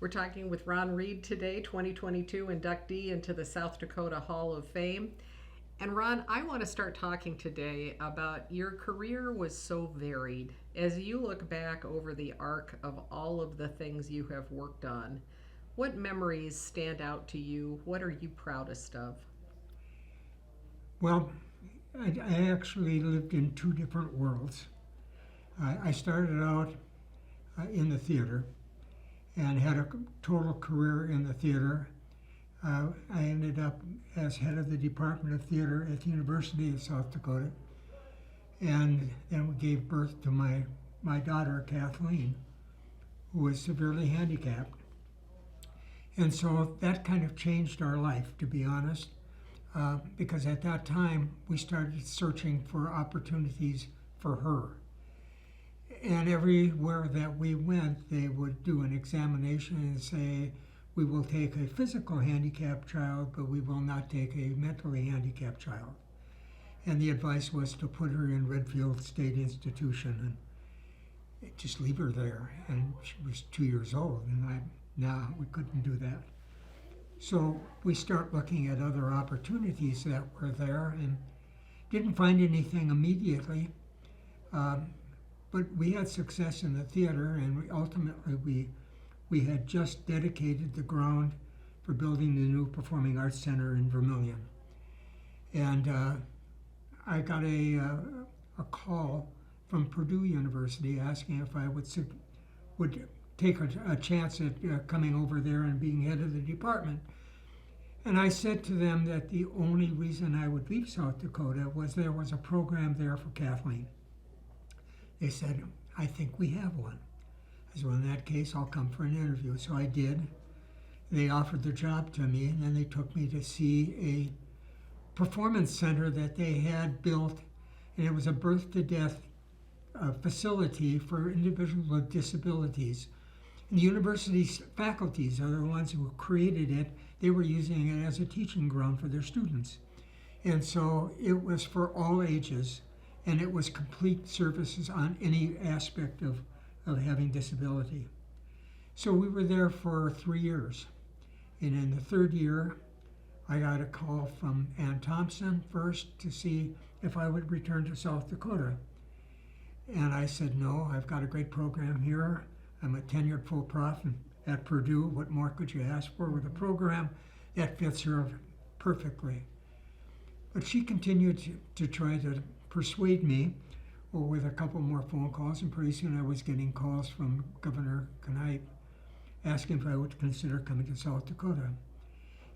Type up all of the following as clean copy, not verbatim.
We're talking with Ron Reed today, 2022 inductee into the South Dakota Hall of Fame. And Ron, I want to start talking today about your career was so varied. As you look back over the arc of all of the things you have worked on, what memories stand out to you? What are you proudest of? Well, I actually lived in two different worlds. I started out in the theater and had a total career in the theater. I ended up as head of the Department of Theater at the University of South Dakota, and then we gave birth to my daughter, Kathleen, who was severely handicapped. And so that kind of changed our life, to be honest, because at that time we started searching for opportunities for her. And everywhere that we went, they would do an examination and say, we will take a physical handicapped child, but we will not take a mentally handicapped child. And the advice was to put her in Redfield State Institution and just leave her there. And she was 2 years old, and now we couldn't do that. So we start looking at other opportunities that were there and didn't find anything immediately. But we had success in the theater, and ultimately we had just dedicated the ground for building the new Performing Arts Center in Vermillion. And I got a call from Purdue University asking if I would take a chance at coming over there and being head of the department. And I said to them that the only reason I would leave South Dakota was there was a program there for Kathleen. They said, I think we have one. I said, well, in that case, I'll come for an interview. So I did. They offered the job to me, and then they took me to see a performance center that they had built, and it was a birth-to-death facility for individuals with disabilities. And the university's faculties are the ones who created it. They were using it as a teaching ground for their students. And so it was for all ages, and it was complete services on any aspect of having disability. So we were there for 3 years. And in the third year, I got a call from Ann Thompson first to see if I would return to South Dakota. And I said, no, I've got a great program here. I'm a tenured full prof at Purdue. What more could you ask for with a program that fits her perfectly? But she continued to try to persuade me with a couple more phone calls, and pretty soon I was getting calls from Governor Kneip asking if I would consider coming to South Dakota.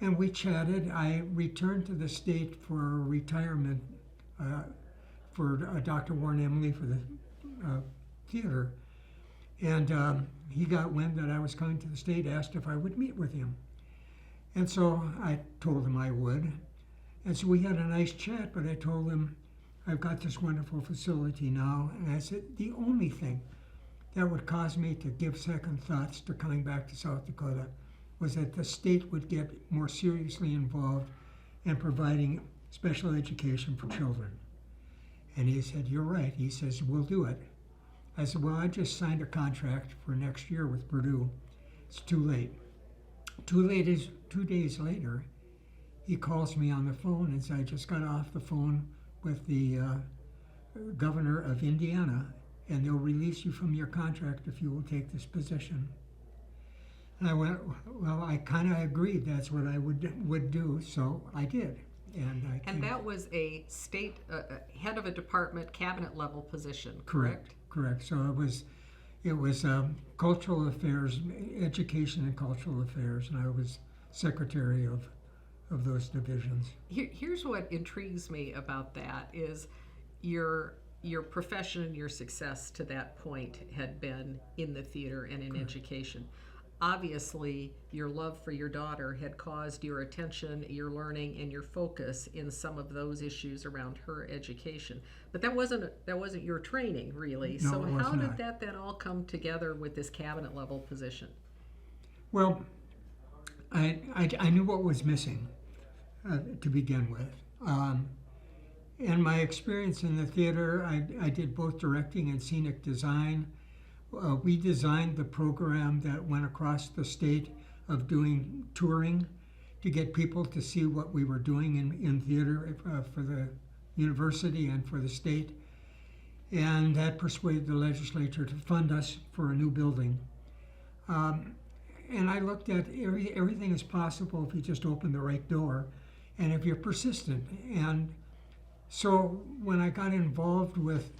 And we chatted. I returned to the state for retirement for Dr. Warren Emily for the theater. And he got wind that I was coming to the state, asked if I would meet with him. And so I told him I would. And so we had a nice chat, but I told him, I've got this wonderful facility now. And I said, the only thing that would cause me to give second thoughts to coming back to South Dakota was that the state would get more seriously involved in providing special education for children. And he said, you're right. He says, we'll do it. I said, well, I just signed a contract for next year with Purdue. It's too late. Too late is 2 days later, he calls me on the phone and says, I just got off the phone with the governor of Indiana, and they'll release you from your contract if you will take this position. And I went, well, I kind of agreed that's what I would do, so I did. And that was a state head of a department, cabinet level position, correct? Correct. So it was cultural affairs, education and cultural affairs, and I was secretary of those divisions. Here's what intrigues me about that is your profession and your success to that point had been in the theater and in education. Obviously, your love for your daughter had caused your attention, your learning, and your focus in some of those issues around her education. But that wasn't your training, really. No, so it was how not. did that then all come together with this cabinet level position? Well, I knew what was missing to begin with. In my experience in the theater, I did both directing and scenic design. We designed the program that went across the state of doing touring to get people to see what we were doing in theater for the university and for the state. And that persuaded the legislature to fund us for a new building. And I looked at everything is possible if you just open the right door and if you're persistent. And so when I got involved with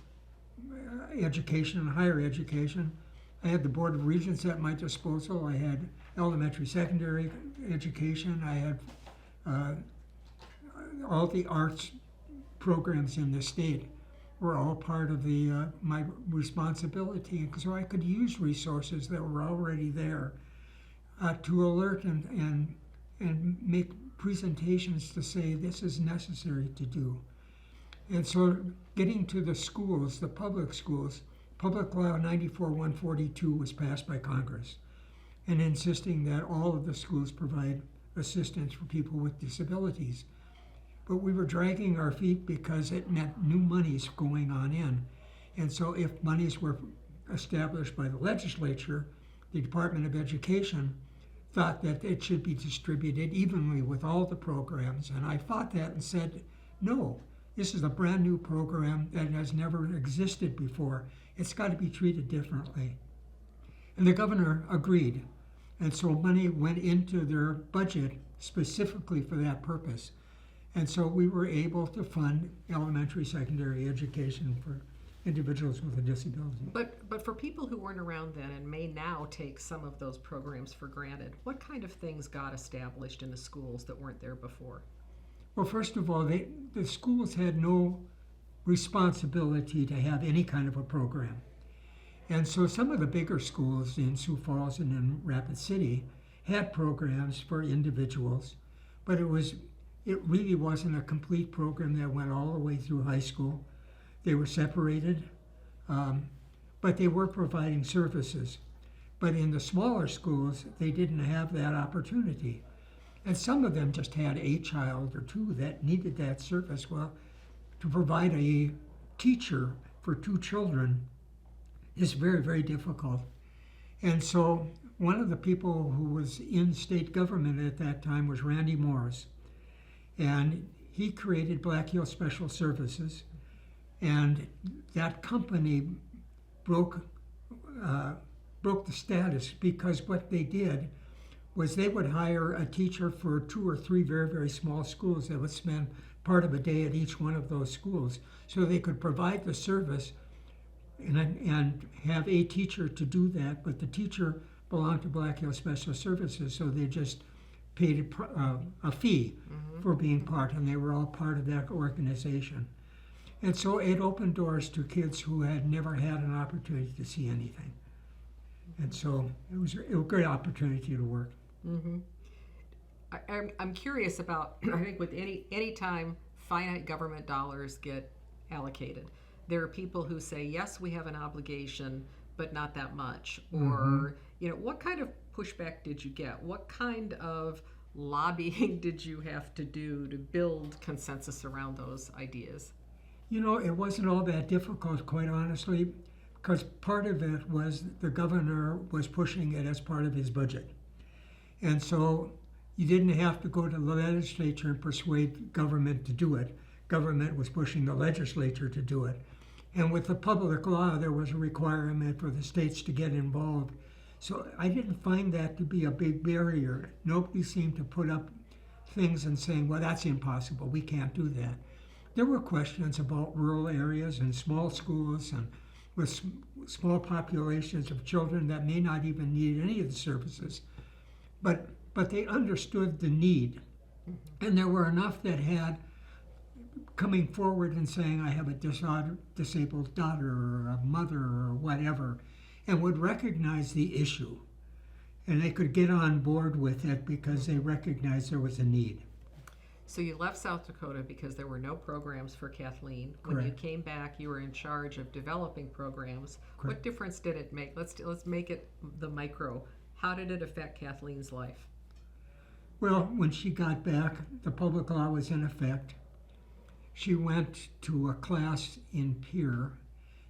education and higher education, I had the Board of Regents at my disposal. I had elementary, secondary education. I had all the arts programs in the state were all part of my responsibility. So I could use resources that were already there to alert and make presentations to say this is necessary to do. And so getting to the schools, the public schools, Public Law 94-142 was passed by Congress, and insisting that all of the schools provide assistance for people with disabilities. But we were dragging our feet because it meant new monies going on in. And so if monies were established by the legislature, the Department of Education thought that it should be distributed evenly with all the programs. And I fought that and said, no, this is a brand new program that has never existed before. It's got to be treated differently. And the governor agreed. And so money went into their budget specifically for that purpose. And so we were able to fund elementary, secondary education for individuals with a disability. But for people who weren't around then and may now take some of those programs for granted, what kind of things got established in the schools that weren't there before? Well, first of all, the schools had no responsibility to have any kind of a program. And so some of the bigger schools in Sioux Falls and in Rapid City had programs for individuals, but it really wasn't a complete program that went all the way through high school. They were separated, but they were providing services. But in the smaller schools, they didn't have that opportunity. And some of them just had a child or two that needed that service. Well, to provide a teacher for two children is very, very difficult. And so one of the people who was in state government at that time was Randy Morris. And he created Black Hills Special Services. And that company broke the status because what they did was they would hire a teacher for 2 or 3 very, very small schools that would spend part of a day at each one of those schools. So they could provide the service and have a teacher to do that, but the teacher belonged to Black Hills Special Services, so they just paid a fee for being part, and they were all part of that organization. And so it opened doors to kids who had never had an opportunity to see anything. And so it was a great opportunity to work. Mm-hmm. I'm curious about, I think with any time finite government dollars get allocated, there are people who say, yes, we have an obligation, but not that much. Or, what kind of pushback did you get? What kind of lobbying did you have to do to build consensus around those ideas? It wasn't all that difficult, quite honestly, because part of it was the governor was pushing it as part of his budget. And so you didn't have to go to the legislature and persuade government to do it. Government was pushing the legislature to do it. And with the public law, there was a requirement for the states to get involved. So I didn't find that to be a big barrier. Nobody seemed to put up things and saying, well, that's impossible, we can't do that. There were questions about rural areas and small schools and with small populations of children that may not even need any of the services. But they understood the need. And there were enough that had coming forward and saying, I have a disabled daughter or a mother or whatever, and would recognize the issue. And they could get on board with it because they recognized there was a need. So you left South Dakota because there were no programs for Kathleen. When Correct. you came back, you were in charge of developing programs. Correct. What difference did it make? Let's make it the micro. How did it affect Kathleen's life? Well, when she got back, the public law was in effect. She went to a class in Pierre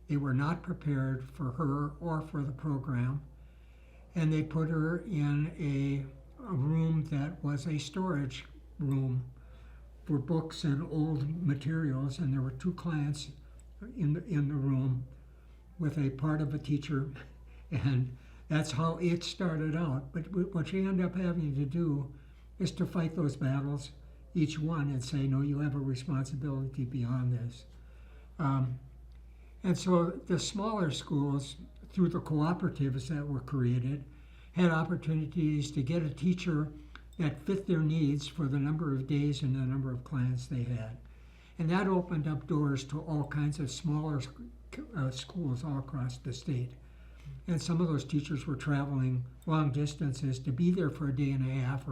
They were not prepared for her or for the program, and they put her in a room that was a storage room for books and old materials, and there were 2 clients in the room with a part of a teacher, and that's how it started out. But what you end up having to do is to fight those battles, each one, and say, no, you have a responsibility beyond this. And so the smaller schools, through the cooperatives that were created, had opportunities to get a teacher that fit their needs for the number of days and the number of clients they had. And that opened up doors to all kinds of smaller schools all across the state. And some of those teachers were traveling long distances to be there for a day and a half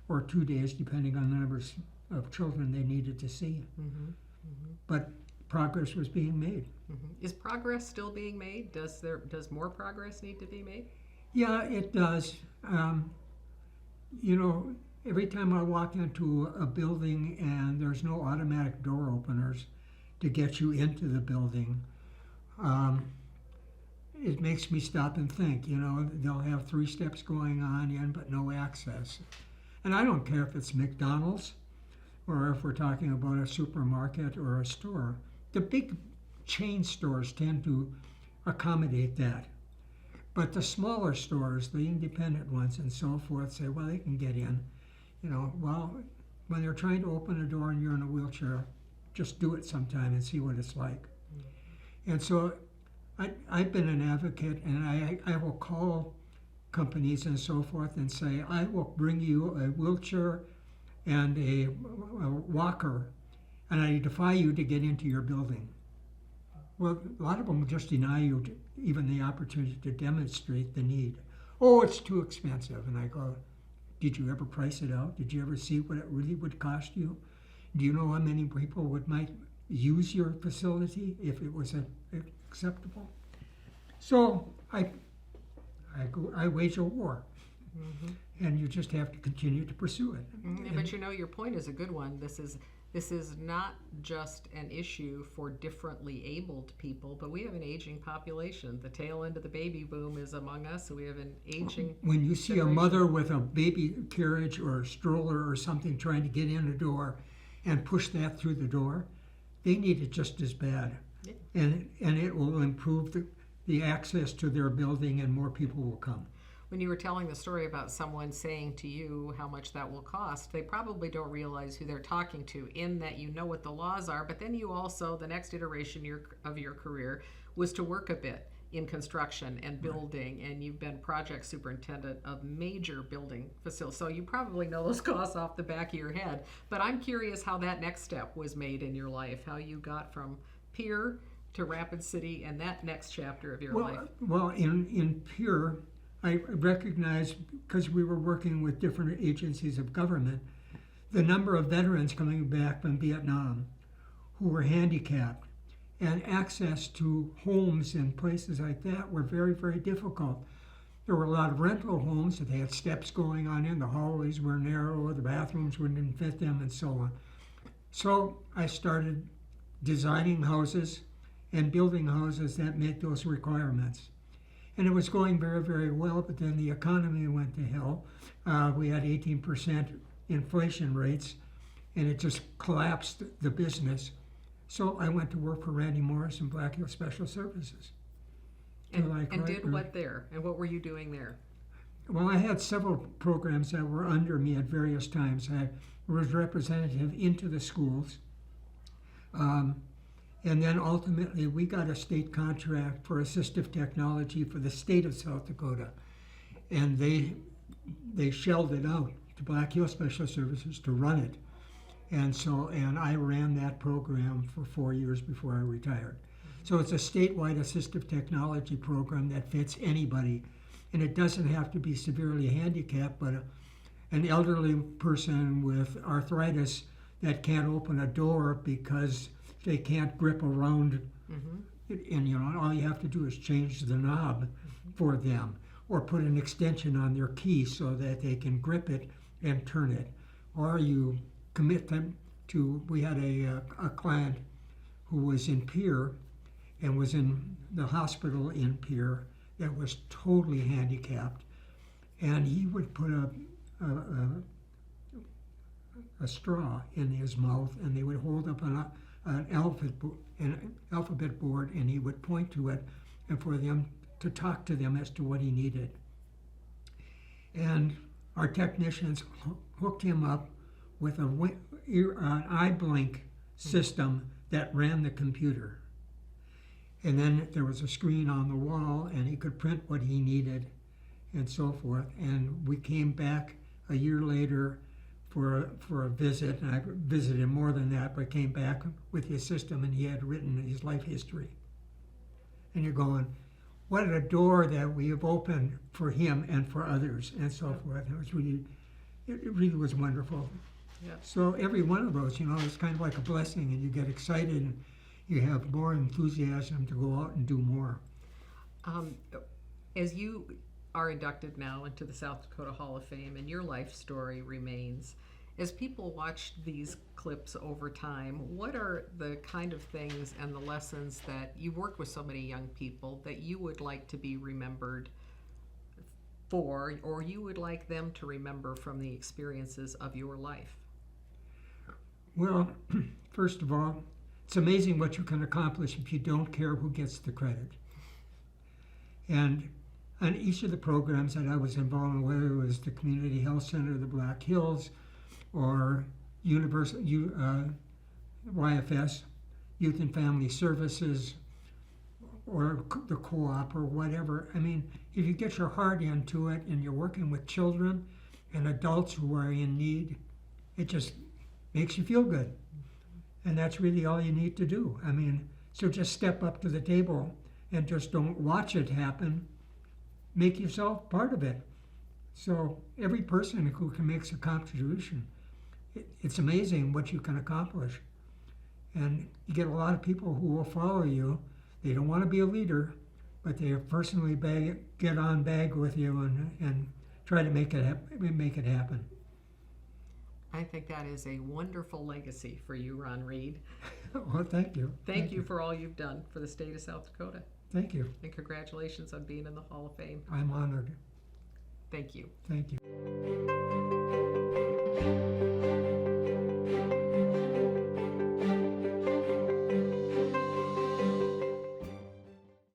or 2 days, depending on the numbers of children they needed to see. But progress was being made. Is progress still being made? Does more progress need to be made? Yeah, it does. You know, every time I walk into a building and there's no automatic door openers to get you into the building, it makes me stop and think. You know, they'll have 3 steps going on in, but no access. And I don't care if it's McDonald's or if we're talking about a supermarket or a store. The big chain stores tend to accommodate that. But the smaller stores, the independent ones and so forth, say, well, they can get in. You know, well, when they're trying to open a door and you're in a wheelchair, just do it sometime and see what it's like. And so I've been an advocate, and I will call companies and so forth and say, I will bring you a wheelchair and a walker, and I defy you to get into your building. Well, a lot of them will just deny you even the opportunity to demonstrate the need. Oh, it's too expensive. And I go, did you ever price it out? Did you ever see what it really would cost you? Do you know how many people might use your facility if it was acceptable? So I wage a war. And you just have to continue to pursue it. But you know, your point is a good one. This is not just an issue for differently abled people, but we have an aging population. The tail end of the baby boom is among us, so we have an aging When you see generation. a mother with a baby carriage or a stroller or something trying to get in a door and push that through the door, they need it just as bad. Yeah. And it will improve the access to their building, and more people will come. When you were telling the story about someone saying to you how much that will cost, they probably don't realize who they're talking to, in that you know what the laws are, but then you also, the next iteration of your career was to work a bit in construction and building, and you've been project superintendent of major building facilities, so you probably know those costs off the back of your head. But I'm curious how that next step was made in your life, how you got from Pierre to Rapid City and that next chapter of your life. Well, in Pierre, I recognized, because we were working with different agencies of government, the number of veterans coming back from Vietnam who were handicapped, and access to homes and places like that were very, very difficult. There were a lot of rental homes that had steps going on in, the hallways were narrow, the bathrooms didn't fit them, and so on. So I started designing houses and building houses that met those requirements. And it was going very, very well, but then the economy went to hell. We had 18% inflation rates, and it just collapsed the business. So I went to work for Randy Morris and Black Hills Special Services. And did what there? And what were you doing there? Well, I had several programs that were under me at various times. I was representative into the schools. And then ultimately we got a state contract for assistive technology for the state of South Dakota. And they shelled it out to Black Hills Special Services to run it. And I ran that program for 4 years before I retired. So it's a statewide assistive technology program that fits anybody. And it doesn't have to be severely handicapped, but an elderly person with arthritis that can't open a door because they can't grip around, and all you have to do is change the knob for them, or put an extension on their key so that they can grip it and turn it. Or you commit them to, we had a client who was in Pierre, and was in the hospital in Pierre that was totally handicapped. And he would put a straw in his mouth, and they would hold up an alphabet board, and he would point to it, and for them to talk to them as to what he needed. And our technicians hooked him up with an eye blink system that ran the computer. And then there was a screen on the wall, and he could print what he needed and so forth. And we came back a year later for a visit, and I visited him more than that, but came back with his system, and he had written his life history. And you're going, what a door that we have opened for him and for others and so forth. It really was wonderful. Yeah. So every one of those, it's kind of like a blessing, and you get excited and you have more enthusiasm to go out and do more. As you are inducted now into the South Dakota Hall of Fame and your life story remains, as people watch these clips over time, what are the kind of things and the lessons that you work with so many young people that you would like to be remembered for, or you would like them to remember from the experiences of your life? Well, first of all, it's amazing what you can accomplish if you don't care who gets the credit. And on each of the programs that I was involved in, whether it was the Community Health Center, the Black Hills, or YFS, Youth and Family Services, or the co-op, or whatever. I mean, if you get your heart into it and you're working with children and adults who are in need, it just makes you feel good. And that's really all you need to do. I mean, so just step up to the table and just don't watch it happen. Make yourself part of it. So every person who can make a contribution, it's amazing what you can accomplish. And you get a lot of people who will follow you. They don't want to be a leader, but they personally get on bag with you and try to make it happen. I think that is a wonderful legacy for you, Ron Reed. Well, thank you. Thank you for all you've done for the state of South Dakota. Thank you. And congratulations on being in the Hall of Fame. I'm honored. Thank you. Thank you.